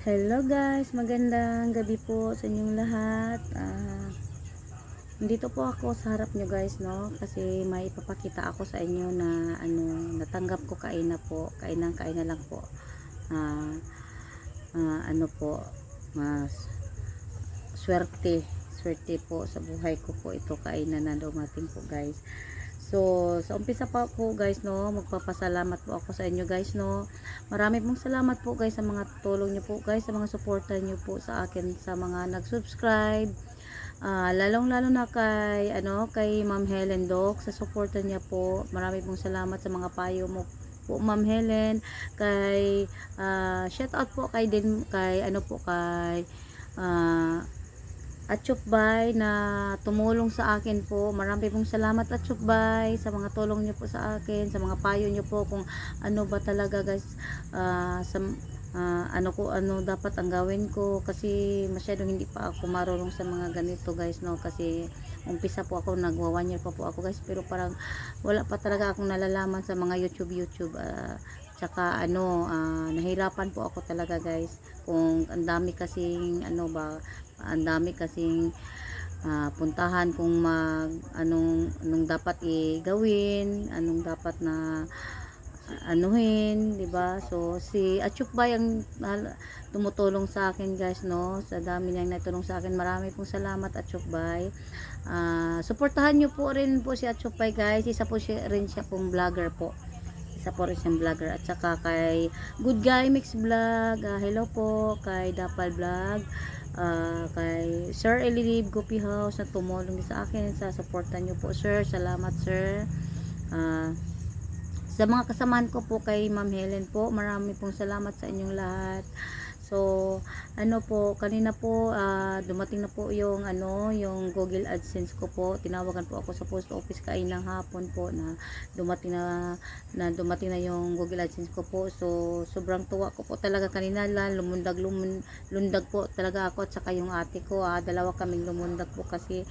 Hello guys, magandang gabi po sa inyong lahat. Nandito po ako sa harap nyo guys, no? Kasi may ipapakita ako sa inyo na natanggap ko kaina po. Kaina lang po. Ah, ano po, mas swerte. Swerte po sa buhay ko po ito kaina na dumating po guys. So, sa umpisa pa po guys, no, magpapasalamat po ako sa inyo guys, no. Marami pong salamat po guys sa mga tulong niyo po guys, sa mga suporta niyo po sa akin, sa mga nag-subscribe. Lalong-lalo na kay Ma'am Helen Doc sa suporta niya po. Marami pong salamat sa mga payo mo po Ma'am Helen. Shout out po kay uh, Atchukbay na tumulong sa akin po. Marami pong salamat Atchukbay sa mga tulong niyo po sa akin, sa mga payo niyo po kung ano ba talaga guys, ano dapat ang gawin ko kasi masyadong hindi pa ako marunong sa mga ganito guys, no, kasi umpisa po ako, nagwa 1 year pa po ako guys, pero parang wala pa talaga akong nalalaman sa mga YouTube, tsaka nahirapan po ako talaga guys, kung ang dami kasing ang dami kasing puntahan kung anong dapat gawin, anong dapat na anuhin, 'di ba? So si Atchukbay ang tumutulong sa akin guys, no. Sa dami niyang natulong sa akin, marami pong salamat Atchukbay. Suportahan niyo po rin po si Atchukbay guys. Isa po rin siya pong vlogger po. Isa po rin siyang vlogger. At saka kay Good Guy Mix Vlog, hello po kay Dapal Vlog, kay Sir Elilib Gopi House na tumulong sa akin, sa suporta niyo po sir. Salamat sir. Sa mga kasamahan ko po kay Ma'am Helen po, marami pong salamat sa inyong lahat. So, kanina po dumating na po yung Google AdSense ko po. Tinawagan po ako sa post office kainang hapon po na dumating na yung Google AdSense ko po. So, sobrang tuwa ko po talaga kanina lang, lundag po talaga ako at saka yung ate ko, dalawa kaming lumundag po kasi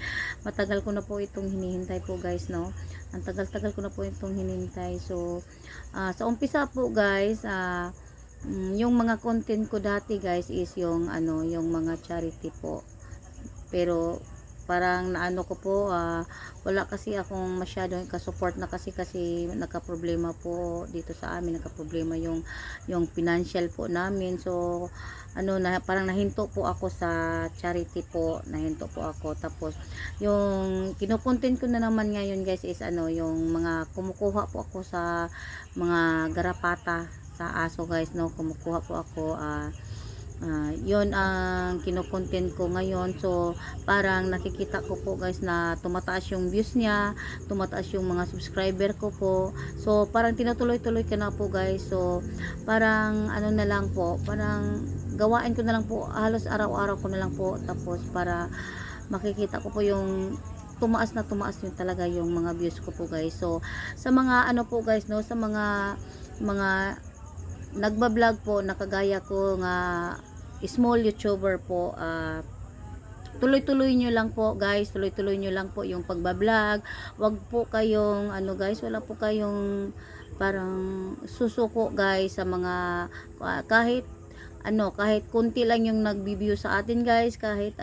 matagal ko na po itong hinihintay po guys, no. Ang tagal-tagal ko na po itong hinihintay. So, sa umpisa po guys, yung mga content ko dati guys is yung mga charity po, pero parang naano ko po, wala kasi akong masyadong ka-support na kasi nagka-problema po dito sa amin, nagka-problema yung financial po namin. So parang nahinto po ako sa charity po, nahinto po ako. Tapos yung kino-content ko na naman ngayon guys is yung mga kumukuha po ako sa mga garapata sa aso guys, no. Kumukuha po ako, yun ang kino-content ko ngayon. So parang nakikita ko po guys na tumataas yung views niya, tumataas yung mga subscriber ko po. So parang tinutuloy-tuloy ka na po guys. So parang na lang po, parang gawain ko na lang po, halos araw-araw ko na lang po, tapos para makikita ko po yung tumaas yung talaga yung mga views ko po guys. So sa mga po guys, no, sa mga nagba-vlog po na kagaya ko nga small YouTuber po, tuloy-tuloy nyo lang po guys, tuloy-tuloy nyo lang po yung pagba-vlog. Wag po kayong guys, wala po kayong parang susuko guys sa mga kahit kunti lang yung nagbi-view sa atin guys, kahit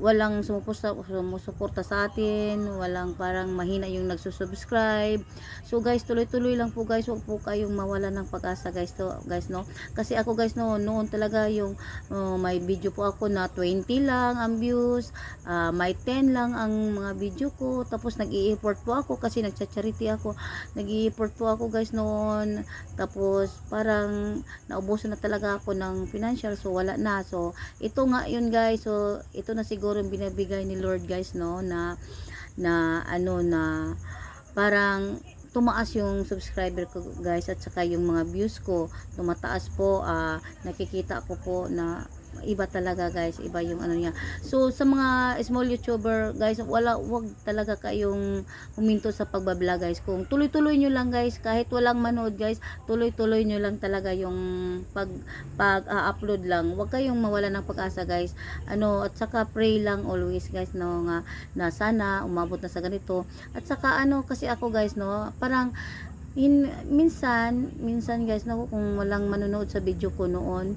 walang sumusuporta sa atin, walang parang mahina yung nagsusubscribe. So guys, tuloy-tuloy lang po guys, huwag po kayong mawala ng pag-asa guys, no. Kasi ako guys, no, noon talaga yung may video po ako na 20 lang ang views, may 10 lang ang mga video ko, tapos nag-i-effort po ako kasi nagcha-charity ako, nag-i-effort po ako guys noon. Tapos parang naubusan na talaga ako ng financial, so wala na. So ito nga yun guys, so ito na siguro yung binibigay ni Lord guys, no, na parang tumaas yung subscriber ko guys, at saka yung mga views ko tumataas po. Nakikita ko po na iba talaga guys, iba yung niya. So sa mga small YouTuber guys, wag talaga kayong huminto sa pagbablog guys. Kung tuloy-tuloy nyo lang guys, kahit walang manood guys, tuloy-tuloy nyo lang talaga yung pag-upload lang. Wag kayong mawala ng pag-asa guys. At saka pray lang always guys, no, nga na sana umabot na sa ganito. At saka kasi ako guys, no, parang minsan guys, no, kung walang manonood sa video ko noon,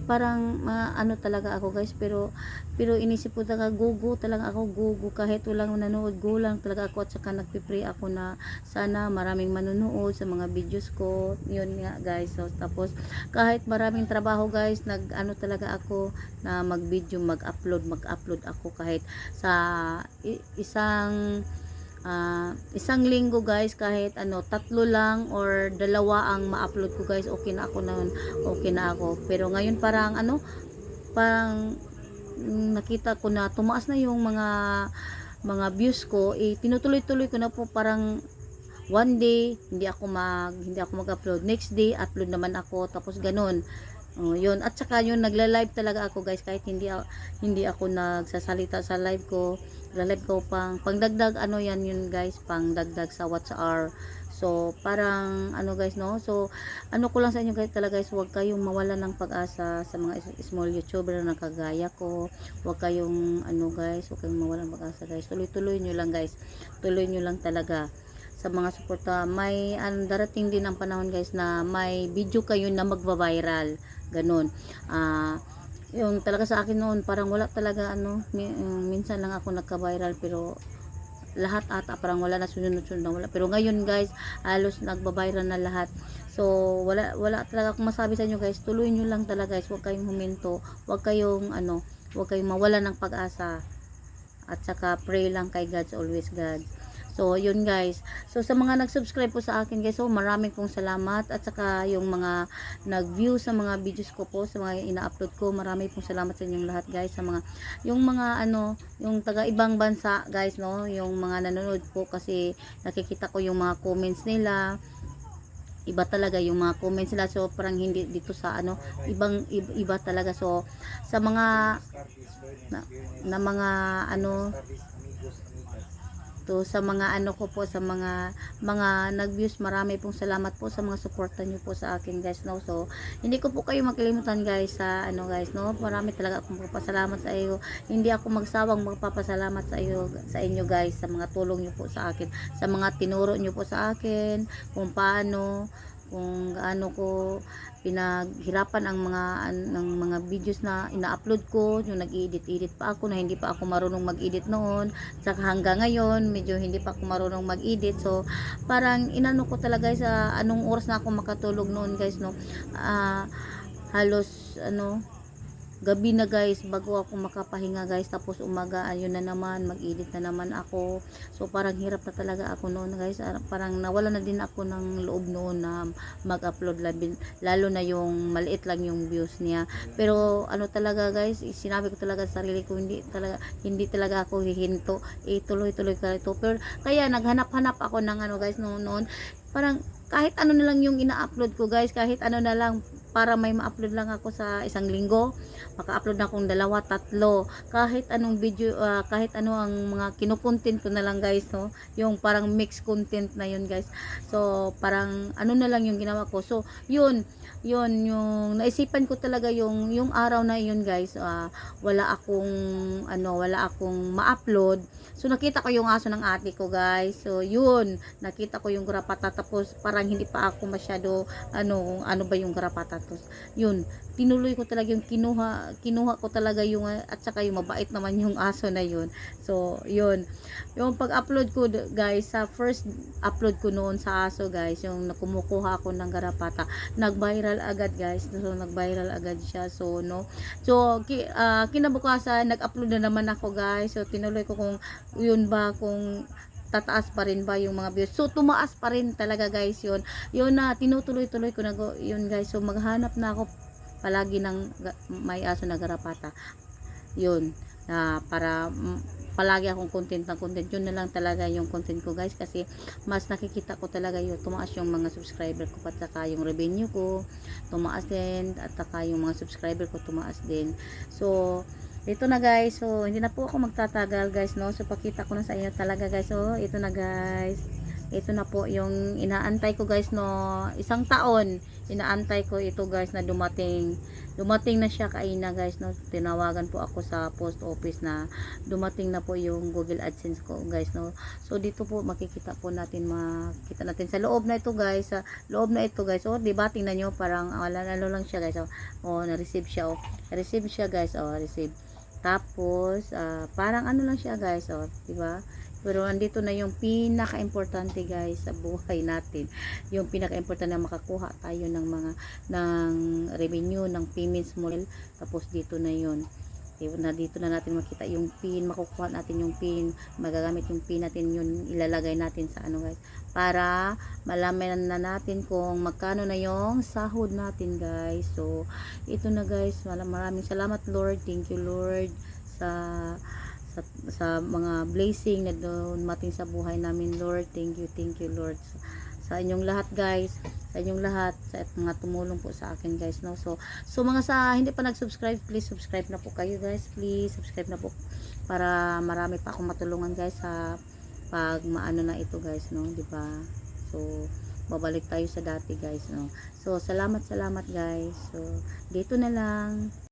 parang ano talaga ako guys, pero inisip ko talaga, gugu talaga ako, gugu kahit walang nanonood, gulang talaga ako, at saka nagpipray ako na sana maraming manonood sa mga videos ko. Yun nga guys. So tapos kahit maraming trabaho guys, nag ano talaga ako na mag-video, mag-upload ako kahit sa isang linggo guys, kahit ano, 3 lang or 2 ang ma-upload ko guys, okay na ako noon, okay na ako. Pero ngayon parang nakita ko na tumaas na yung mga views ko, tinutuloy-tuloy ko na po. Parang one day hindi ako mag-upload, next day upload naman ako, tapos ganun. Yun, at saka yun, nagla-live talaga ako guys, kahit hindi ako nagsasalita sa live ko. Live ko pangdagdag ano yan yun guys, pangdagdag sa WhatsApp. So parang ano guys, no, so ano ko lang sa inyo guys talaga guys, huwag kayong mawalan ng pag-asa sa mga small YouTuber na kagaya ko. Huwag kayong ano guys, huwag kayong mawalan ng pag-asa guys, tuloy-tuloy nyo lang guys, tuloy nyo lang talaga sa mga suporta. May darating din ang panahon guys na may video kayo na magva-viral, ganun. Yung talaga sa akin noon, parang wala talaga ano, minsan lang ako nagka-viral, pero lahat ata parang wala na, sunod-sunod na wala. Pero ngayon guys, halos nagba-viral na lahat. So wala talaga akong masabi sa inyo guys, tuloy nyo lang talaga guys, huwag kayong huminto, huwag kayong mawala ng pag-asa, at saka pray lang kay God, always God. So yun guys, so sa mga nag-subscribe po sa akin guys, so maraming pong salamat, at saka yung mga nag-view sa mga videos ko po, sa mga ina-upload ko, maraming pong salamat sa inyong lahat guys. Sa mga yung taga ibang bansa guys, no, yung mga nanonood po, kasi nakikita ko yung mga comments nila, iba talaga yung mga comments nila. So parang hindi dito sa iba talaga. So sa mga mga to, sa mga ko po, sa mga nag-views, marami pong salamat po sa mga suporta niyo po sa akin guys, no. So hindi ko po kayo makalimutan guys sa guys, no, marami talaga akong magpapasalamat sa iyo. Hindi ako magsawang magpapasalamat sa inyo guys, sa mga tulong niyo po sa akin, sa mga tinuro niyo po sa akin, kung gaano ko pinaghirapan ang mga videos na ina-upload ko, yung nag-edit pa ako, na hindi pa ako marunong mag-edit noon, saka hanggang ngayon medyo hindi pa ako marunong mag-edit. So parang inano ko talaga sa anong oras na ako makatulog noon guys, no. Halos gabi na guys bago ako makapahinga guys, tapos umaga ayun na naman, mag-edit na naman ako. So parang hirap na talaga ako noon guys, parang nawala na din ako ng loob noon na mag-upload, lalo na yung maliit lang yung views niya. Pero talaga guys, sinabi ko talaga sa sarili ko, hindi talaga ako hihinto, tuloy-tuloy ka ito. Pero kaya naghanap-hanap ako ng guys noon, parang kahit ano na lang yung ina-upload ko guys, kahit ano na lang, para may ma-upload lang ako sa isang linggo, maka-upload na akong 2, 3, kahit anong video, kahit ano ang mga kinukontent ko na lang guys, no, yung parang mix content na yun guys. So parang na lang yung ginawa ko. So yun yung naisipan ko talaga yung araw na yun guys, wala akong ma-upload. So nakita ko yung aso ng ate ko guys, so yun, nakita ko yung garapata, tapos parang hindi pa ako masyado ano ba yung garapata. Tapos yun, tinuloy ko talaga yung kinuha ko talaga yung, at saka yung mabait naman yung aso na yun. So yun, yung pag-upload ko guys, sa first upload ko noon sa aso guys, yung kumukuha ako ng garapata, nag-viral agad guys. So nag-viral agad siya. So kinabukasan nag-upload na naman ako guys. So tinuloy ko kung tataas pa rin ba yung mga views. So tumaas pa rin talaga guys yun na tinutuloy-tuloy ko na yun guys. So maghanap na ako palagi ng may aso na garapata, yun, para palagi akong content. Yun na lang talaga yung content ko guys, kasi mas nakikita ko talaga yung tumaas yung mga subscriber ko, at saka yung revenue ko tumaas din, at saka yung mga subscriber ko tumaas din. So ito na guys, so hindi na po ako magtatagal guys, no. So pakita ko na sa inyo talaga guys. So ito na guys, ito na po yung inaantay ko guys, no, isang taon inaantay ko ito guys na dumating na siya kaina guys, no. Tinawagan po ako sa post office na dumating na po yung Google AdSense ko guys, no. So dito po makikita natin sa loob na ito guys, sa loob na ito guys. Oh, di ba tingnan nyo, parang ano lang siya guys. Oh, na-receive siya. Oh, receive siya guys. Oh, receive. Tapos parang ano lang siya guys. Oh, di ba? Pero andito na yung pinaka-importante guys sa buhay natin. Yung pinaka-importante na makakuha tayo ng revenue, ng payments mo. Tapos dito na yun. Dito na natin makita yung pin, makukuha natin yung pin, magagamit yung pin natin, yun ilalagay natin sa ano guys, para malaman na natin kung magkano na yung sahod natin guys. So ito na guys, maraming salamat Lord, thank you Lord sa mga blessing na dumating sa buhay namin Lord. Thank you Lord sa inyong lahat guys, sa inyong lahat, sa mga tumulong po sa akin guys, no. So mga sa hindi pa nag-subscribe, please subscribe na po kayo guys, please subscribe na po para marami pa akong matulungan guys sa pag maano na ito guys, no, di ba? So babalik tayo sa dati guys, no. So salamat guys. So dito na lang.